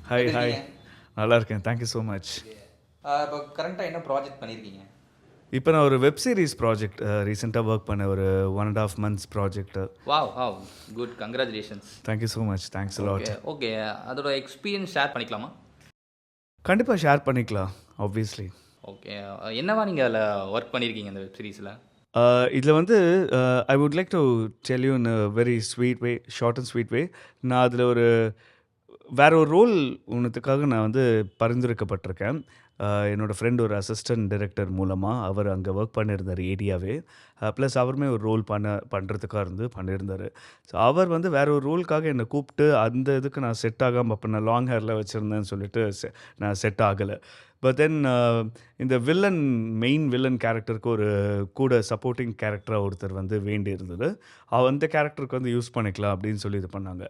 Hi எப்படி hi இருக்கீங்க? நல்லா இருக்கேன். Thank you so much. ஓகே. இப்போ கரண்ட்டா என்ன ப்ராஜெக்ட் பண்ணியிருக்கீங்க? இப்போ நான் ஒரு வெப் சீரிஸ் ப்ராஜெக்ட் ரீசெண்டாக ஒர்க் பண்ண ஒரு 1.5 months project. Wow! Wow! Good. Congratulations. Thank you so much. Thanks okay, lot. Okay. அதோட எக்ஸ்பீரியன்ஸ் ஷேர் பண்ணிக்கலாமா? கண்டிப்பாக ஷேர் பண்ணிக்கலாம் ஆப்வியஸ்லி. ஓகே. என்னவா நீங்க அதில ஒர்க் பண்ணியிருக்கீங்க அந்த வெப் சீரிஸ்ல? இதில் வந்து I would like to tell you in very sweet way, short and sweet way. நான் அதில் வேற ஒரு ரோல் ஒன்றுத்துக்காக நான் வந்து பரிந்துரைக்கப்பட்டிருக்கேன். என்னோட ஃப்ரெண்ட் ஒரு அசிஸ்டன்ட் டைரக்டர் மூலமா அவர் அங்கே ஒர்க் பண்ணியிருந்தார் ஏடியாவே. ப்ளஸ் அவருமே ஒரு ரோல் பண்ணுறதுக்காக பண்ணியிருந்தார். ஸோ அவர் வந்து வேற ஒரு ரோலுக்காக என்னை கூப்பிட்டு அந்த இதுக்கு நான் செட் ஆகாமல் அப்போ நான் லாங் ஹேரில் வச்சுருந்தேன்னு சொல்லிட்டு நான் செட் ஆகலை. பட் தென் இந்த மெயின் வில்லன் கேரக்டருக்கு ஒரு கூட சப்போர்ட்டிங் கேரக்டராக ஒருத்தர் வந்து வேண்டி இருந்தது. அந்த கேரக்டருக்கு வந்து யூஸ் பண்ணிக்கலாம் அப்படின்னு சொல்லி இது பண்ணாங்க.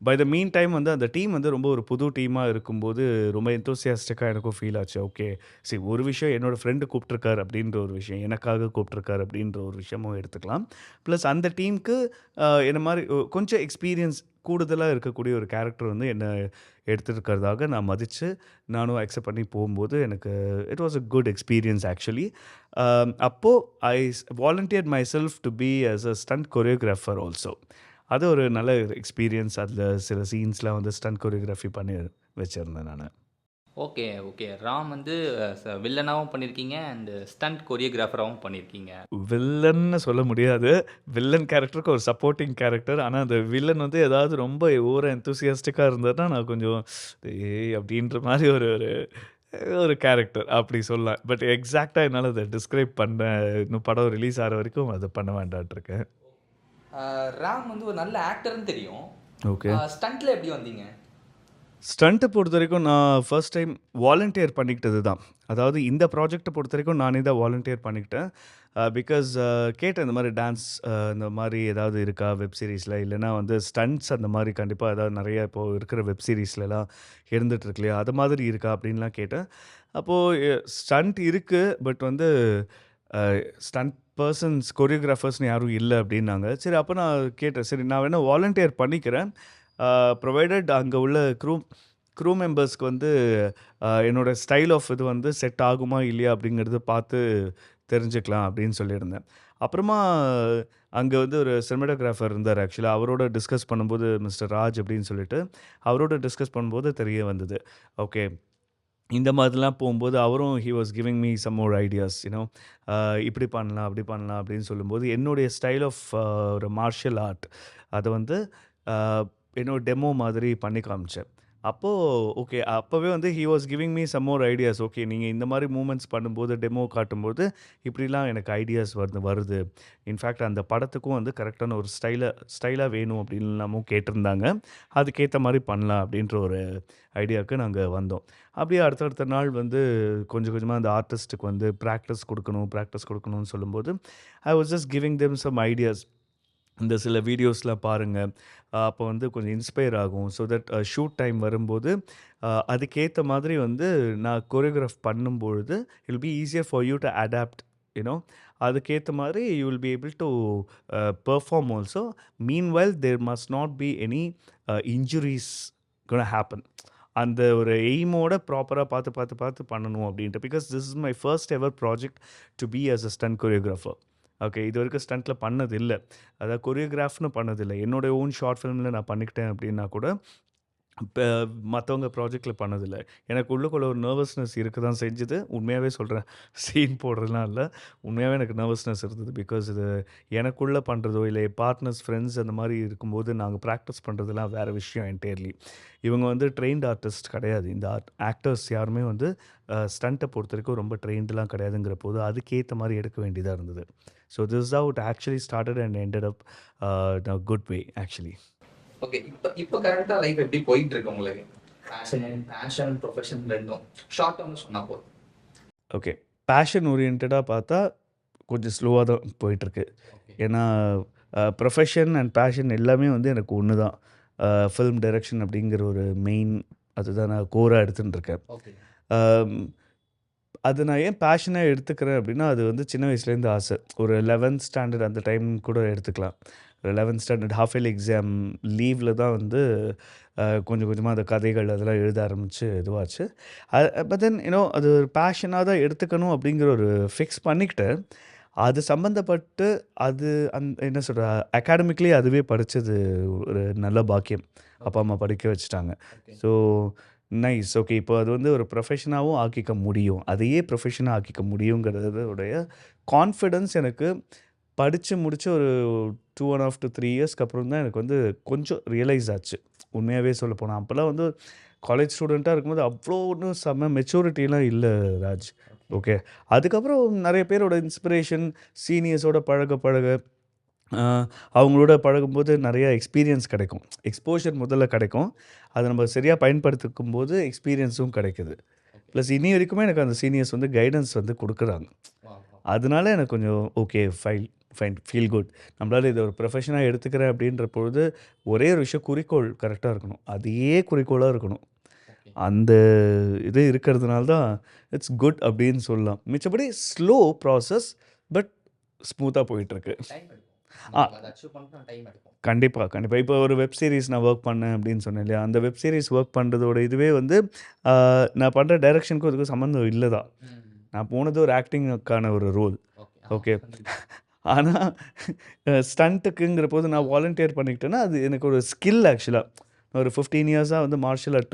பை த மீன் டைம் வந்து அந்த டீம் வந்து ரொம்ப ஒரு புது டீமாக இருக்கும்போது ரொம்ப எந்தூசியாஸ்டிக்காக எனக்கும் ஃபீல் ஆச்சு. ஓகே, சரி, ஒரு விஷயம் என்னோடய ஃப்ரெண்டு கூப்பிட்ருக்காரு அப்படின்ற ஒரு விஷயம், எனக்காக கூப்பிட்ருக்காரு அப்படின்ற ஒரு விஷயமும் எடுத்துக்கலாம். ப்ளஸ் அந்த டீமுக்கு என்ன மாதிரி கொஞ்சம் எக்ஸ்பீரியன்ஸ் கூடுதலாக இருக்கக்கூடிய ஒரு கேரக்டர் வந்து என்னை எடுத்துருக்கிறதாக நான் மதித்து நானும் அக்செப்ட் பண்ணி போகும்போது எனக்கு it was a good experience actually. அப்போது I volunteered myself to be as a stunt choreographer also. அது ஒரு நல்ல எக்ஸ்பீரியன்ஸ். அதில் சில சீன்ஸ்லாம் வந்து ஸ்டண்ட் கொரியோகிராஃபி பண்ணி வச்சுருந்தேன் நான். Okay, okay. ராம் வந்து வில்லனாவும் பண்ணியிருக்கீங்க அண்ட் ஸ்டண்ட் கொரியோகிராஃபராவும் பண்ணியிருக்கீங்க. வில்லன்னு சொல்ல முடியாது. வில்லன் கேரக்டருக்கு ஒரு சப்போர்ட்டிங் கேரக்டர். ஆனா, அந்த வில்லன் வந்து ஏதாவது ரொம்ப ஓவர் எந்தூசியாஸ்டிக்கா இருந்தாருன்னா, நான் கொஞ்சம் அப்படின்ற மாரி ஒரு ஒரு ஒரு கேரக்டர் அப்படி சொல்லலாம். பட் எக்ஸாக்ட்டா என்னால அத டிஸ்கிரைப் பண்ண இன்னும் படம் ரிலீஸ் ஆகுற வரைக்கும் அத பண்ண வேண்டான்ட்டுருக்கேன். ராம் வந்து ஒரு நல்ல ஆக்டர்ன்னு தெரியும். ஓகே. ஸ்டண்ட்ல எப்படி வந்தீங்க? ஸ்டண்ட்ட பொறுத்தவரைக்கும் நான் ஃபர்ஸ்ட் டைம் வாலண்டியர் பண்ணிக்கிட்டது தான். அதாவது இந்த ப்ராஜெக்ட்ட பொறுத்தவரைக்கும் நானே தான் வாலண்டியர் பண்ணிக்கிட்டேன். பிகாஸ் கேட்டேன் இந்த மாரி டான்ஸ் இந்த மாரி ஏதாவது இருக்கா வெப் சீரிஸ்ல? இல்லன்னா வந்து ஸ்டண்ட்ஸ் அந்த மாரி கண்டிப்பா ஏதாவது நெறைய இப்போ இருக்கிற வெப் சீரிஸ்லலாம் இருந்துட்டு இருக்கு இல்லையா? அது மாதிரி இருக்கா? அப்படின்லாம் கேட்டேன். அப்போ ஸ்டண்ட் இருக்கு. பட் வந்து அ ஸ்டண்ட் கொரியோகிராஃபர்ஸ்ன்னு யாரும் இல்ல அப்படின்னாங்க. சரி, அப்ப நான் கேட்டேன். சரி, நான் வேணா வாலண்டியர் பண்ணிக்கிறேன். ப்ரொவைடட் அங்க உள்ள க்ரூ மெம்பர்ஸ்க்கு வந்து என்னோட ஸ்டைல் ஆஃப் இது வந்து செட் ஆகுமா இல்லையா அப்படிங்கிறத பார்த்து தெரிஞ்சுக்கலாம் அப்படின்னு சொல்லியிருந்தேன். அப்புறமா அங்க வந்து ஒரு சினிமாட்டோகிராஃபர் இருந்தார் ஆக்சுவலா. அவரோட டிஸ்கஸ் பண்ணும்போது மிஸ்டர் ராஜ் அப்படின்னு சொல்லிட்டு, அவரோட டிஸ்கஸ் பண்ணும்போது தெரிய வந்தது. ஓகே, இந்த மாதிரிலாம் போம்போது அவரும் he was giving me some more ideas இப்படி பண்ணலாம், அப்படி பண்ணலாம் அப்படின்னு சொல்லும்போது, என்னுடைய ஸ்டைல் ஆஃப் ஒரு மார்ஷியல் ஆர்ட் அத வந்து அ என்னோட டெமோ மாதிரி பண்ணி காமிச்சேன். அப்போ ஓகே, அப்பவே வந்து he was giving me some more ideas. Okay, நீங்க இந்த மாரி மூவ்மெண்ட்ஸ் பண்ணும்போது, டெமோ காட்டும்போது, இப்படிலாம் எனக்கு ஐடியாஸ் வருது. இன்ஃபேக்ட் அந்த படத்துக்கும் வந்து கரெக்ட்டான ஒரு ஸ்டைலா வேணும் அப்படின்லாமும் கேட்டிருந்தாங்க. அதுக்கேத்த மாரி பண்ணலாம் அப்படின்ற ஒரு ஐடியாவுக்கு நாங்க வந்தோம். அப்படியே அடுத்தடுத்த நாள் வந்து கொஞ்சம் கொஞ்சமா அந்த ஆர்டிஸ்ட்டுக்கு வந்து பிராக்டிஸ் குடுக்கணும்னு சொல்லும்போது, I was just giving them some ideas. இந்த சில வீடியோஸ்லாம் பாருங்க. அப்போ வந்து கொஞ்சம் இன்ஸ்பயர் ஆகும். ஸோ தட் ஷூட் டைம் வரும்போது, அதுக்கேத்த மாதிரி வந்து நான் கோரியோகிராஃப் பண்ணும்பொழுது, it will be easier for you to adapt you know. அதுக்கேத்த மாதிரி you will be able to perform also. Meanwhile there must not be any injuries gonna happen. அந்த ஒரு எய்மோட ப்ராப்பரா பார்த்து பண்ணணும் அப்படின்ட்டு. Because this is my first ever project to be as a stunt choreographer. Okay, இதுவரைக்கும் ஸ்டண்ட்ல பண்ணதில்ல. அதாவது கொரியோகிராஃப்னு பண்ணதில்ல. என்னோட ஓன் ஷார்ட் ஃபிலிம்ல நான் பண்ணிக்கிட்டேன் அப்படின்னா கூட, இப்ப மத்தவங்க ப்ராஜெக்ட்ல பண்ணதில்ல. எனக்கு உள்ளுக்குள்ள ஒரு நர்வஸ்னஸ் இருக்க தான் செஞ்சது. உண்மையாவே சொல்றேன். சீன் போடுறதுலாம் இல்ல. உண்மையாவே எனக்கு நர்வஸ்னஸ் இருந்தது. பிகாஸ் இது எனக்குள்ள பண்றதோ, இல்ல என் பார்ட்னர்ஸ், ஃப்ரெண்ட்ஸ் அந்த மாரி இருக்கும்போது, நாங்க பிராக்டிஸ் பண்றதெல்லாம் வேற விஷயம் என்டையர்லி. இவங்க வந்து ட்ரெயின்ட் ஆர்டிஸ்ட் கிடையாது. இந்த ஆக்டர்ஸ் யாருமே வந்து ஸ்டண்ட்ட பொறுத்தவரைக்கும் ரொம்ப ட்ரெயின்டுலாம் கிடையாதுங்கிற போது, அதுக்கேத்த மாரி எடுக்க வேண்டியதா இருந்தது. So this is how it actually started and ended up in a good way actually. Okay. இப்ப கரண்ட்டா லைஃப் எப்படி போயிட்டு இருக்கு உங்களுக்கு? பேஷன், ப்ரொஃபஷன் 2ம். ஷார்ட் டெர்ம்ல சொன்னா போதும். ஓகே. பேஷன் ஓரியன்டடா பார்த்தா, கொஞ்சம் ஸ்லோவா தான் போயிட்டுருக்கு. ஓகே. ஏன்னா, ப்ரொஃபஷன் அண்ட் பேஷன் எல்லாமே வந்து எனக்கு ஒண்ணு தான். ஃபில்ம் டைரக்ஷன் அப்படிங்கிற ஒரு மெயின் அதுதான் நான் கோரா எடுத்துன்னு இருக்கேன். ஓகே. அம் அது நான் ஏன் பேஷனா எடுத்துக்கிறேன் அப்படின்னா, அது வந்து சின்ன வயசுலேருந்து ஆசை. ஒரு 11த் ஸ்டாண்டர்ட் அந்த டைம் கூட எடுத்துக்கலாம். ஒரு 11த் ஸ்டாண்டர்ட் ஹால்ஃப் இயர்லி எக்ஸாம் லீவ்ல தான் வந்து கொஞ்சம் கொஞ்சமா அந்த கதைகள் அதெல்லாம் எழுத ஆரம்பிச்சு இதுவாச்சு. பட் தென் அது ஒரு பேஷனா தான் எடுத்துக்கணும் அப்படிங்கிற ஒரு ஃபிக்ஸ் பண்ணிக்கிட்டு, அது சம்மந்தப்பட்டு அது என்ன சொல்ற அகாடமிக்கலி அதுவே படிச்சது ஒரு நல்ல பாக்கியம். அப்பா, அம்மா படிக்க வச்சுட்டாங்க. ஓகே. So nice. ஓகே. இப்போ அது வந்து ஒரு ப்ரொஃபஷனாவும் ஆக்கிக்க முடியும். அதையே ப்ரொஃபஷனா ஆக்கிக்க முடியுங்கிறதுடைய கான்ஃபிடன்ஸ் எனக்கு படிச்சு முடிச்சு ஒரு 2 1/2 to 3 இயர்ஸ்க்கு அப்புறம் தான் எனக்கு வந்து கொஞ்சம் ரியலைஸ் ஆச்சு. உண்மையாவே சொல்லப்போனா. அப்பலாம் வந்து காலேஜ் ஸ்டூடெண்ட்டா இருக்கும்போது அவ்ளோ ஒண்ணும் செம்ம மெச்சூரிட்டிலாம் இல்ல ராஜ். ஓகே. அதுக்கப்புறம் நெறைய பேரோட இன்ஸ்பிரேஷன், சீனியர்ஸோட பழக பழக அ அவங்களோட பழகும்போது நெறைய எக்ஸ்பீரியன்ஸ் கிடைக்கும். எக்ஸ்போஷர் முதல்ல கிடைக்கும். அத நம்ம சரியா பயன்படுத்திக்கும்போது எக்ஸ்பீரியன்ஸும் கிடைக்குது. ப்ளஸ் இனி வரைக்குமே எனக்கு அந்த சீனியர்ஸ் வந்து கைடன்ஸ் வந்து குடுக்குறாங்க. வாவ்! வாவ்! அதனால எனக்கு கொஞ்சம் ஓகே ஃபைன் ஃபீல் குட். நம்மளால இத ஒரு ப்ரொஃபஷனா எடுத்துக்கிறேன் அப்படின்ற பொழுது, ஒரே ஒரு விஷயம் குறிக்கோள் கரெக்ட்டா இருக்கணும். அதையே குறிக்கோளா இருக்கணும். ஓகே. அந்த இது இருக்கிறதுனால தான் இட்ஸ் குட் அப்படின்னு சொல்லலாம். மிச்சபடி ஸ்லோ ப்ராசஸ் பட் ஸ்மூத்தா போயிட்டுருக்கு. டைம் எடுக்கும். ஆ அத அச்சீவ் பண்ண டைம் எடுக்கும். கண்டிப்பா, கண்டிப்பா. இப்போ ஒரு வெப் சீரிஸ் நான் வொர்க் பண்ணேன் அப்படின்னு சொன்னேன் இல்லையா? அந்த வெப் சீரிஸ் வொர்க் பண்றதோட இதுவே வந்து ஆ நான் பண்ற டைரக்ஷனுக்கும் அதுக்கும் சம்மந்தம் இல்ல தான். ம். நான் போனது ஒரு ஆக்டிங்க்கான ஒரு ரோல். ஓகே. ஓகே. கண்டிப்பா. ஆனா ஸ்டண்ட்டுக்குங்கிற போது நான் வாலண்டியர் பண்ணிக்கிட்டேன்னா, அது எனக்கு ஒரு ஸ்கில் ஆக்சுவலா. ஒரு 15 இயர்ஸா வந்து மார்ஷியல் ஆர்ட்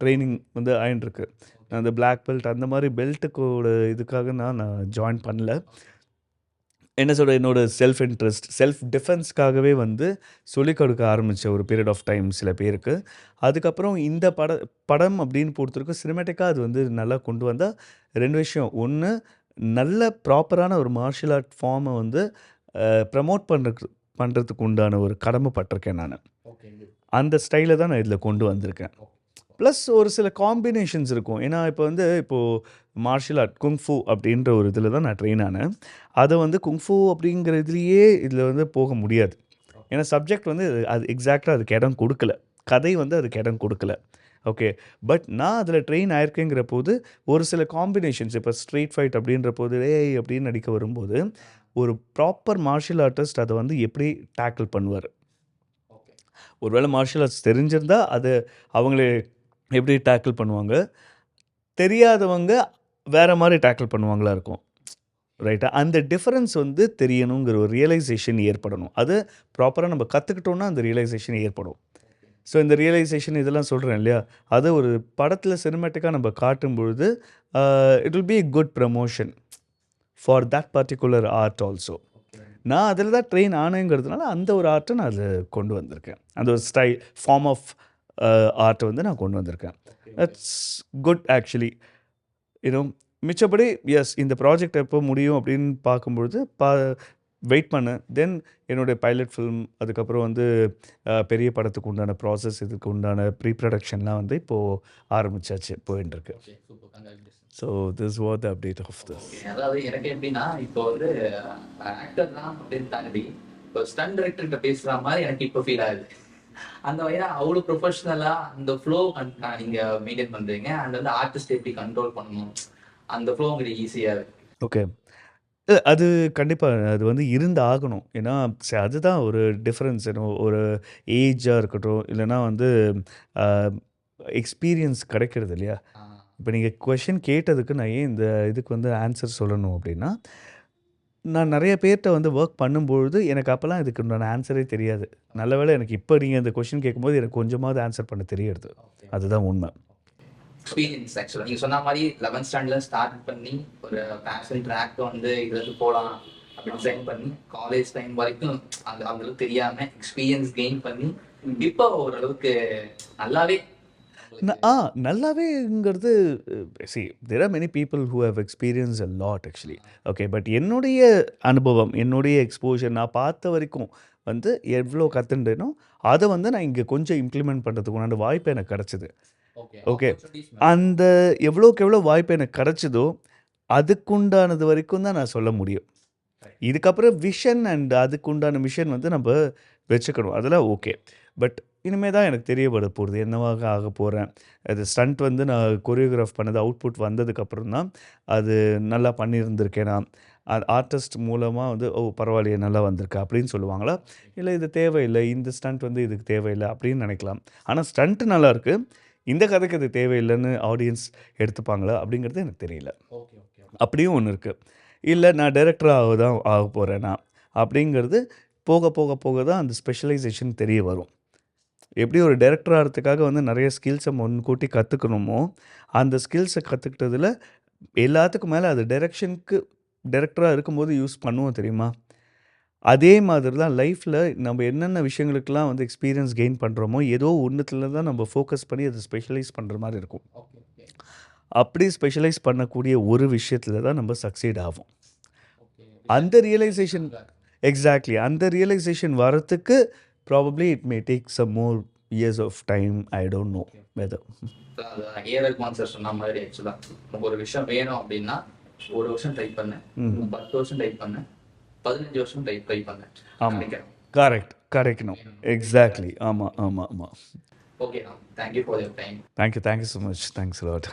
ட்ரெய்னிங் வந்து ஆயின்ருக்கு. ஓகே. அந்த பிளாக் பெல்ட் அந்த மாரி பெல்ட்டுக்கோட இதுக்காக நான் ஜாயின் பண்ணல. என்ன சொல்ற என்னோட செல்ஃப் இன்ட்ரெஸ்ட், செல்ஃப் டிஃபென்ஸ்க்காகவே வந்து சொல்லிக் கொடுக்க ஆரம்பிச்சேன் ஒரு பீரியட் ஆஃப் டைம் சில பேருக்கு. அதுக்கப்புறம் இந்த படம் அப்படின்னு பொறுத்தவரைக்கும் சினிமேட்டிக்கா அது வந்து நல்லா கொண்டு வந்தா 2 விஷயம். 1 நல்ல ப்ராப்பரான ஒரு மார்ஷியல் ஆர்ட் ஃபார்ம வந்து ப்ரமோட் பண்றதுக்கு உண்டான ஒரு கடமைப்பட்டுருக்கேன் நானு. ஓகே. குட். அந்த ஸ்டைல தான் நான் இதில கொண்டு வந்திருக்கேன். ஓகே. ப்ளஸ் ஒரு சில காம்பினேஷன்ஸ் இருக்கும். ஏன்னா, இப்போ மார்ஷியல் ஆர்ட் குங்ஃபூ அப்படின்ற ஒரு இதில தான் நான் ட்ரெயின் ஆனேன். அத வந்து குங்ஃபூ அப்படிங்கிற இதுலயே இதில வந்து போக முடியாது. ஓகே. ஏன்னா, சப்ஜெக்ட் வந்து அது எக்ஸாக்ட்டா அதுக்கு இடம் குடுக்கல. கதை வந்து அதுக்கு இடம் குடுக்கல. ஓகே. பட் நான் அதில ட்ரெயின் ஆயிருக்கேங்கிற போது, ஒரு சில காம்பினேஷன்ஸ் இப்போ ஸ்ட்ரீட் ஃபைட் அப்படின்ற போது, "ஏய்" அப்படின்னு நடிக்க வரும்போது, ஒரு ப்ராப்பர் மார்ஷியல் ஆர்டிஸ்ட் அத வந்து எப்படி டேக்கிள் பண்ணுவாரு? ஓகே. ஒருவேள மார்ஷியல் ஆர்ட்ஸ் தெரிஞ்சிருந்தா, அது அவங்களே எப்படி டேக்கிள் பண்ணுவாங்க? தெரியாதவங்க வேற மாரி டேக்கிள் பண்ணுவாங்களா இருக்கும். ரைட்டா? அந்த டிஃபரன்ஸ் வந்து தெரியணுங்கிற ஒரு ரியலைசேஷன் ஏற்படணும். அது ப்ராப்பரா நம்ம கத்துக்கிட்டோம்னா, அந்த ரியலைசேஷன் ஏற்படும். ஓகே. ஸோ, இந்த ரியலைசேஷன் இதெல்லாம் சொல்றேன் இல்லையா? அது ஒரு படத்தில சினிமேட்டிக்கா நம்ம காட்டும்பொழுது, uh it will be a good promotion for that particular art also. Okay. நான் அதில தான் ட்ரெயின் ஆனேங்கிறதுனால, அந்த ஒரு ஆர்ட்ட நான் அதில கொண்டு வந்திருக்கேன். அந்த ஒரு ஃபார்ம் ஆஃப் ஆர்ட்ட வந்து நான் கொண்டு வந்திருக்கேன். Okay. Okay. That's good actually. You know மிச்சபடி இந்த ப்ராஜெக்ட் எப்போ முடியும் அப்படின்னு பார்க்கும்பொழுது, வெயிட் பண்ணேன். தென் என்னுடைய பைலட் ஃபில்ம், அதுக்கப்புறம் வந்து பெரிய படத்துக்கு உண்டான ப்ராசஸ், இதுக்கு உண்டான ப்ரீ புரொடக்ஷன்லாம் வந்து இப்போ ஆரம்பிச்சாச்சு. போயின்ட்டுருக்கு. Okay. Super. Congratulations. So this was the update of this. Okay. அதாவது எனக்கு எப்படின்னா, இப்போ வந்து ஆக்டர் தான் அப்படின்னு தாண்டி, இப்போ ஸ்டண்ட் டைரக்டர்கிட்ட பேசுற மாரி எனக்கு இப்போ ஃபீல் ஆகுது. அந்த வகையில அவ்வளோ ப்ரொஃபஷனலா அந்த ஃப்ளோ நீங்க மெயின்டெயின் பண்றீங்க. அண்ட் வந்து ஆர்டிஸ்ட் எப்படி கண்ட்ரோல் பண்ணணும். அந்த ஃப்ளோ உங்களுக்கு ஈஸியா இருக்கு. ஓகே. அது கண்டிப்பா. அது வந்து இருந்து ஆகணும். ஏன்னா, அதுதான் ஒரு டிஃபரன்ஸ். ஒரு ஏஜா இருக்கட்டும், இல்லன்னா வந்து அ எக்ஸ்பீரியன்ஸ் கிடைக்கிறது இல்லையா? ஆ. இப்ப நீங்க கொஸ்டின் கேட்டதுக்கு நான் ஏன் இந்த இதுக்கு வந்து ஆன்சர் சொல்லணும் அப்டின்னா, நான் நெறைய பேர்ட்ட வந்து வொர்க் பண்ணும்பொழுது, எனக்கு அப்பலாம் இதுக்கு உண்டான ஆன்சரே தெரியாது. நல்ல வேளை எனக்கு இப்ப நீங்க இந்த கொஸ்டின் கேட்கும்போது எனக்கு கொஞ்சமாவது ஆன்சர் பண்ண தெரியிறது. ஓகே. அதுதான் உண்ம. எக்ஸ்பீரியன்ஸ் ஆக்சுவலா. நீங்க சொன்ன மாரி 11த் ஸ்டாண்டர்ட்ல ஸ்டார்ட் பண்ணி, ஒரு பேஷன் ட்ராக் வந்து இதுலருந்து போலாம் அப்படின்னு டிசைன் பண்ணி, காலேஜ் டைம் வரைக்கும் அந்த அந்த அளவுக்கு தெரியாம எக்ஸ்பீரியன்ஸ் கெயின் பண்ணி, இப்போ ஓரளவுக்கு நல்லாவே ந உங்களுக்கு ஆ நல்லாவேங்கிறது there are many people who have experience a lot actually. Okay. But என்னுடைய அனுபவம், என்னுடைய எக்ஸ்போஷர் நான் பார்த்த வரைக்கும் வந்து எவ்ளோ கத்துண்டேனோ, அத வந்து நான் இங்க கொஞ்சம் இம்ப்ளிமெண்ட் பண்றதுக்கு உண்டான வாய்ப்பு எனக்கு கிடைச்சது. ஓகே. ஓகே. ஆப்பர்ச்சுனிட்டீஸ் நெறைய. அந்த எவ்வளோக்கு எவ்வளோ வாய்ப்பு எனக்கு கிடைச்சதோ, அதுக்குண்டானது வரைக்கும் தான் நான் சொல்ல முடியும். கரெக்ட். இதுக்கப்புறம் விஷன் அண்ட் அதுக்குண்டான மிஷன் வந்து நம்ப வச்சுக்கணும். அதெல்லாம் ஓகே. பட் இனிமே தான் எனக்கு தெரியப்பட போகுது என்னவாக ஆக போகிறேன். அது ஸ்டண்ட் வந்து நான் கொரியோகிராஃப் பண்ணது அவுட்புட் வந்ததுக்கப்புறம் தான் அது நல்லா பண்ணியிருந்திருக்கேனா, ஆர்டிஸ்ட் மூலமாக வந்து ஓ பரவாயில்லையே நல்லா வந்திருக்கு அப்படின்னு சொல்லுவாங்களா, இல்லை இது தேவையில்லை இந்த ஸ்டண்ட் வந்து இதுக்கு தேவையில்லை அப்படின்னு நினைக்கலாம். ஆனால் ஸ்டண்ட்டு நல்லாயிருக்கு, இந்த கதைக்கு அது தேவையில்லைன்னு ஆடியன்ஸ் எடுத்துப்பாங்களா அப்படிங்கிறது எனக்கு தெரியல. ஓகே ஓகே அப்படியும் ஒன்று இருக்குது. இல்லை நான் டைரக்டராக தான் ஆக போகிறேனா அப்படிங்கிறது போக போக போக தான் அந்த ஸ்பெஷலைசேஷன் தெரிய வரும். எப்படி ஒரு டைரக்டர் ஆகிறதுக்காக வந்து நிறைய ஸ்கில்ஸை முன்கூட்டி கற்றுக்கணுமோ, அந்த ஸ்கில்ஸை கற்றுக்கிட்டதில் எல்லாத்துக்கும் மேலே அது டைரக்டராக இருக்கும்போது யூஸ் பண்ணுவோம் தெரியுமா? அதே மாதிரி தான் லைஃப்பில் நம்ம என்னென்ன விஷயங்களுக்கெல்லாம் வந்து எக்ஸ்பீரியன்ஸ் கெயின் பண்ணுறோமோ, ஏதோ ஒன்றுத்துல தான் நம்ம ஃபோக்கஸ் பண்ணி அதை ஸ்பெஷலைஸ் பண்ணுற மாதிரி இருக்கும். ஓகே ஓகே அப்படி ஸ்பெஷலைஸ் பண்ணக்கூடிய ஒரு விஷயத்தில் தான் நம்ம சக்சீட் ஆகும். ஓகே அந்த ரியலைசேஷன் எக்ஸாக்ட்லி அந்த ரியலைசேஷன் வரத்துக்கு probably it may take some more years of time. I don't know whether. A Rahman sir சொன்ன மாதிரி ஆக்சுவலா நமக்கு ஒரு விஷயம் வேணும் அப்படின்னா 1 வருஷம் ட்ரை பண்ணேன், 10 வருஷம் ட்ரை பண்ணேன், 15 வருஷம் ட்ரை பண்ணேன். ஆமாம், கரெக்ட், கிடைக்கணும். எக்ஸாக்ட்லி. ஆமாம் ஆமாம் ஆமாம். Okay thank you for your time. Thank you so much. Thanks lot.